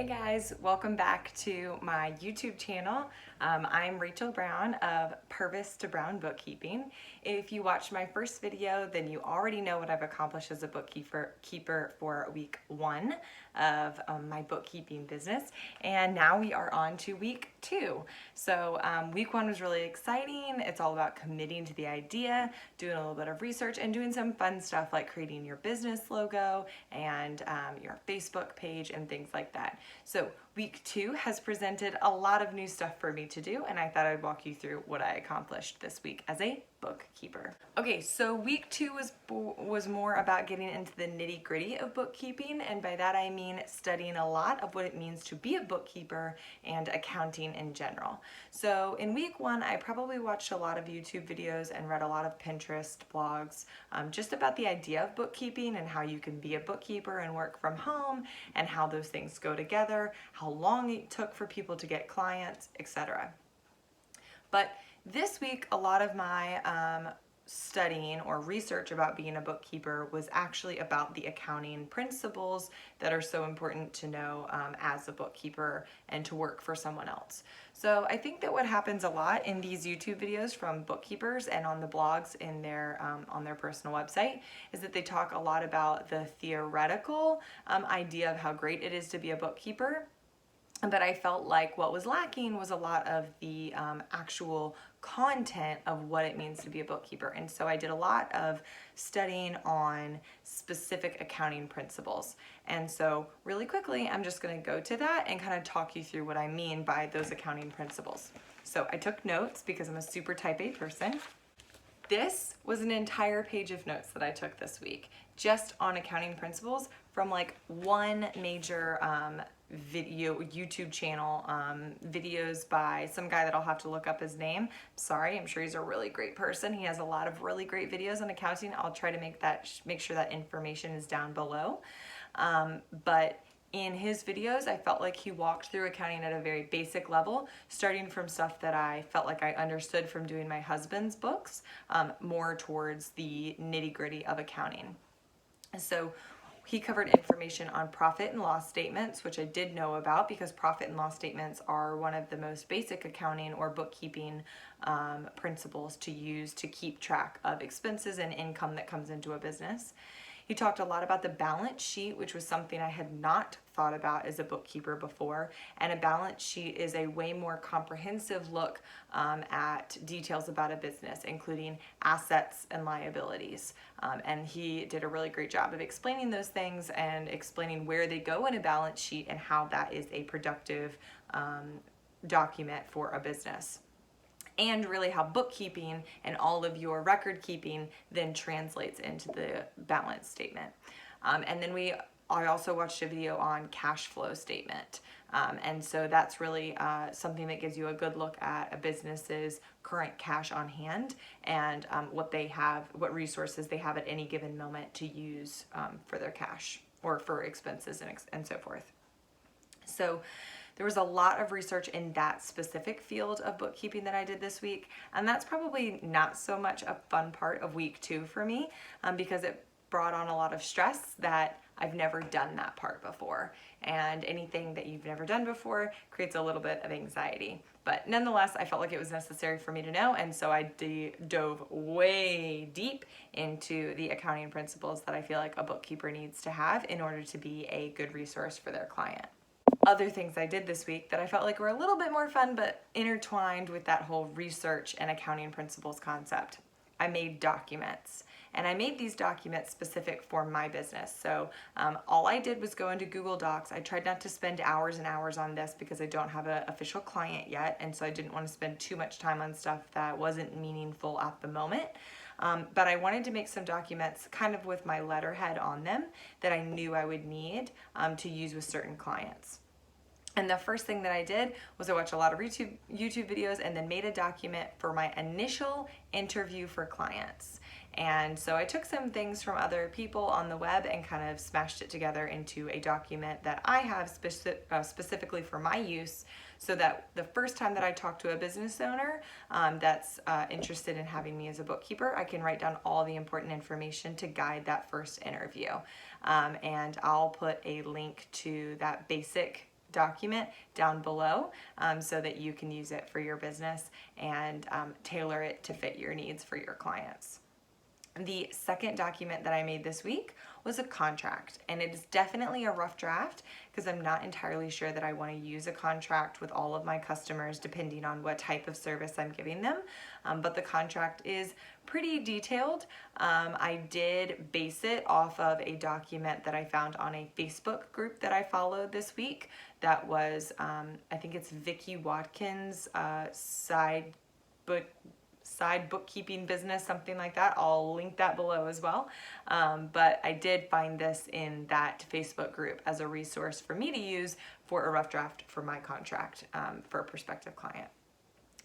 Hey guys, welcome back to my YouTube channel. I'm Rachel Brown of Purvis to Brown Bookkeeping. If you watched my first video, then you already know what I've accomplished as a bookkeeper for week 1 of my bookkeeping business. And now we are on to week 2. So week 1 was really exciting. It's all about committing to the idea, doing a little bit of research, and doing some fun stuff like creating your business logo and your Facebook page and things like that. So week 2 has presented a lot of new stuff for me to do, and I thought I'd walk you through what I accomplished this week as a bookkeeper. Okay, so week 2 was more about getting into the nitty-gritty of bookkeeping, and by that I mean studying a lot of what it means to be a bookkeeper and accounting in general. So in week 1, I probably watched a lot of YouTube videos and read a lot of Pinterest blogs just about the idea of bookkeeping and how you can be a bookkeeper and work from home and how those things go together, how long it took for people to get clients, etc. But this week, a lot of my studying or research about being a bookkeeper was actually about the accounting principles that are so important to know as a bookkeeper and to work for someone else. So I think that what happens a lot in these YouTube videos from bookkeepers and on the blogs in their on their personal website is that they talk a lot about the theoretical idea of how great it is to be a bookkeeper. But I felt like what was lacking was a lot of the actual content of what it means to be a bookkeeper. And so I did a lot of studying on specific accounting principles. And so really quickly, I'm just going to go to that and kind of talk you through what I mean by those accounting principles. So I took notes because I'm a super type A person. This was an entire page of notes that I took this week just on accounting principles from like one major YouTube channel, videos by some guy that I'll have to look up his name. Sorry, I'm sure he's a really great person. He has a lot of really great videos on accounting. I'll try to make sure that information is down below. But in his videos, I felt like he walked through accounting at a very basic level, starting from stuff that I felt like I understood from doing my husband's books, more towards the nitty-gritty of accounting. So he covered information on profit and loss statements, which I did know about because profit and loss statements are one of the most basic accounting or bookkeeping principles to use to keep track of expenses and income that comes into a business. He talked a lot about the balance sheet, which was something I had not thought about as a bookkeeper before. And a balance sheet is a way more comprehensive look at details about a business, including assets and liabilities. And he did a really great job of explaining those things and explaining where they go in a balance sheet and how that is a productive document for a business. And really how bookkeeping and all of your record keeping then translates into the balance statement. And then I also watched a video on cash flow statement. And so that's really something that gives you a good look at a business's current cash on hand and what they have, what resources they have at any given moment to use for their cash or for expenses and so forth. So there was a lot of research in that specific field of bookkeeping that I did this week, and that's probably not so much a fun part of week 2 for me because it brought on a lot of stress that I've never done that part before, and anything that you've never done before creates a little bit of anxiety. But nonetheless, I felt like it was necessary for me to know, and so I dove way deep into the accounting principles that I feel like a bookkeeper needs to have in order to be a good resource for their client. Other things I did this week that I felt like were a little bit more fun but intertwined with that whole research and accounting principles concept. I made documents, and I made these documents specific for my business. So all I did was go into Google Docs. I tried not to spend hours and hours on this because I don't have an official client yet, and so I didn't want to spend too much time on stuff that wasn't meaningful at the moment. But I wanted to make some documents kind of with my letterhead on them that I knew I would need to use with certain clients. And the first thing that I did was I watched a lot of YouTube videos and then made a document for my initial interview for clients. And so I took some things from other people on the web and kind of smashed it together into a document that I have specifically for my use, so that the first time that I talk to a business owner that's interested in having me as a bookkeeper, I can write down all the important information to guide that first interview. And I'll put a link to that basic document down below so that you can use it for your business and tailor it to fit your needs for your clients. The second document that I made this week was a contract, and it is definitely a rough draft because I'm not entirely sure that I want to use a contract with all of my customers depending on what type of service I'm giving them, but the contract is pretty detailed. I did base it off of a document that I found on a Facebook group that I followed this week that was, I think it's Vicky Watkins' side bookkeeping business, something like that. I'll link that below as well. But I did find this in that Facebook group as a resource for me to use for a rough draft for my contract for a prospective client.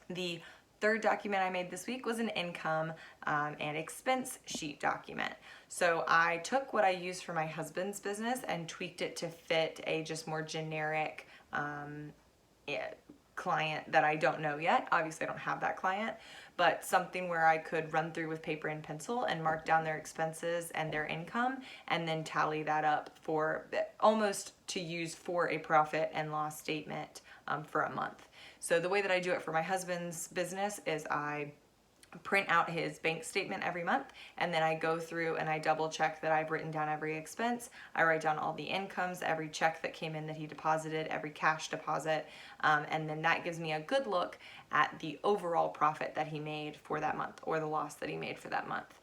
The third document I made this week was an income and expense sheet document. So I took what I used for my husband's business and tweaked it to fit a just more generic client that I don't know yet. Obviously I don't have that client, but something where I could run through with paper and pencil and mark down their expenses and their income and then tally that up for almost to use for a profit and loss statement for a month. So the way that I do it for my husband's business is I print out his bank statement every month, and then I go through and I double check that I've written down every expense. I write down all the incomes, every check that came in that he deposited, every cash deposit, and then that gives me a good look at the overall profit that he made for that month or the loss that he made for that month.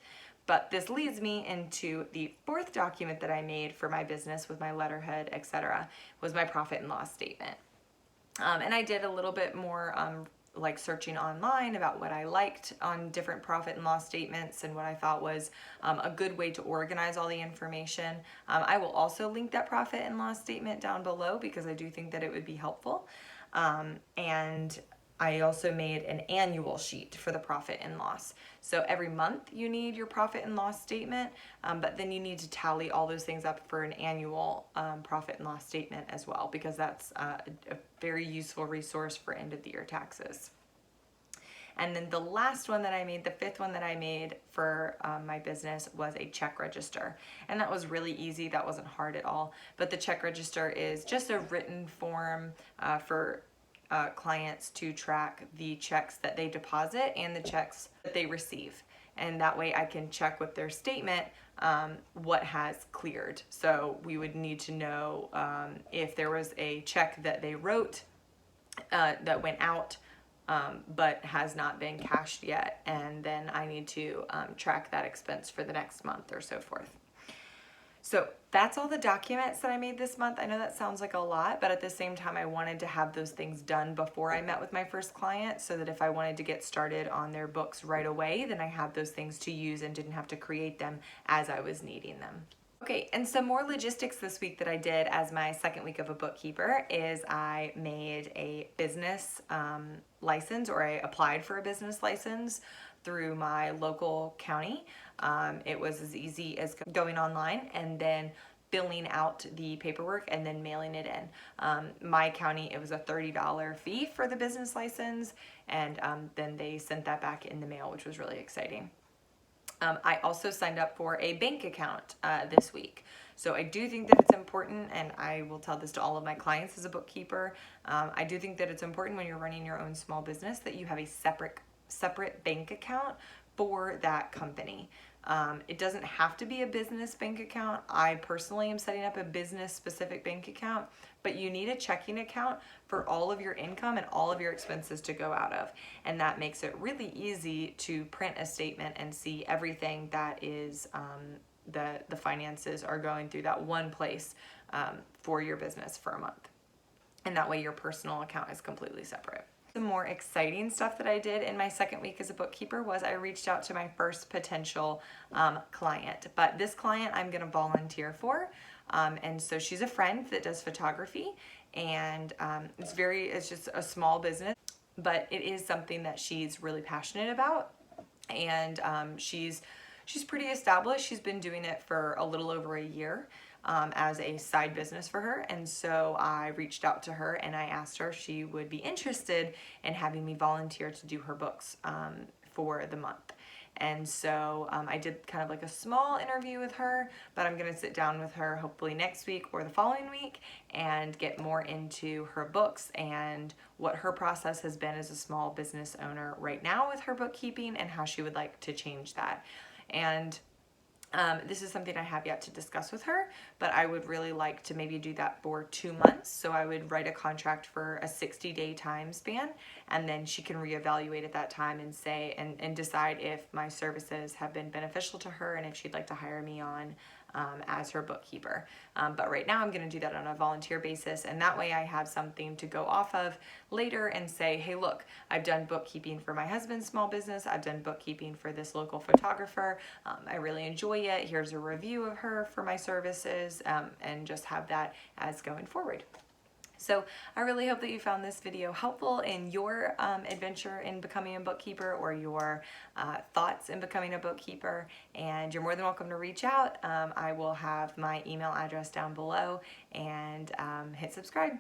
But this leads me into the fourth document that I made for my business with my letterhead, etc., was my profit and loss statement. And I did a little bit more like searching online about what I liked on different profit and loss statements and what I thought was a good way to organize all the information. I will also link that profit and loss statement down below because I do think that it would be helpful. And I also made an annual sheet for the profit and loss. So every month you need your profit and loss statement, but then you need to tally all those things up for an annual profit and loss statement as well, because that's a very useful resource for end of the year taxes. And then the last one that I made, the fifth one that I made for my business was a check register. And that was really easy. That wasn't hard at all. But the check register is just a written form for clients to track the checks that they deposit and the checks that they receive. And that way I can check with their statement what has cleared. So we would need to know if there was a check that they wrote that went out but has not been cashed yet, and then I need to track that expense for the next month or so forth. So that's all the documents that I made this month. I know that sounds like a lot, but at the same time, I wanted to have those things done before I met with my first client so that if I wanted to get started on their books right away, then I had those things to use and didn't have to create them as I was needing them. Okay, and some more logistics this week that I did as my second week of a bookkeeper is I made a business license, or I applied for a business license through my local county. It was as easy as going online and then filling out the paperwork and then mailing it in. My county, it was a $30 fee for the business license, and then they sent that back in the mail, which was really exciting. I also signed up for a bank account this week. So I do think that it's important, and I will tell this to all of my clients as a bookkeeper. I do think that it's important when you're running your own small business that you have a separate bank account for that company. It doesn't have to be a business bank account. I personally am setting up a business specific bank account, but you need a checking account for all of your income and all of your expenses to go out of. And that makes it really easy to print a statement and see everything that is the finances are going through that one place for your business for a month. And that way your personal account is completely separate. The more exciting stuff that I did in my second week as a bookkeeper was I reached out to my first potential client. But this client I'm going to volunteer for. And so she's a friend that does photography, and it's just a small business, but it is something that she's really passionate about. And she's pretty established. She's been doing it for a little over a year. As a side business for her. And so I reached out to her and I asked her if she would be interested in having me volunteer to do her books for the month. And so I did kind of like a small interview with her, but I'm going to sit down with her hopefully next week or the following week and get more into her books and what her process has been as a small business owner right now with her bookkeeping and how she would like to change that. And this is something I have yet to discuss with her, but I would really like to maybe do that for 2 months. So I would write a contract for a 60-day time span, and then she can reevaluate at that time and say, and decide if my services have been beneficial to her and if she'd like to hire me on as her bookkeeper. But right now I'm going to do that on a volunteer basis, and that way I have something to go off of later and say, hey, look, I've done bookkeeping for my husband's small business. I've done bookkeeping for this local photographer. I really enjoy it. Here's a review of her for my services, and just have that as going forward. So I really hope that you found this video helpful in your adventure in becoming a bookkeeper, or your thoughts in becoming a bookkeeper, and you're more than welcome to reach out. I will have my email address down below, and hit subscribe.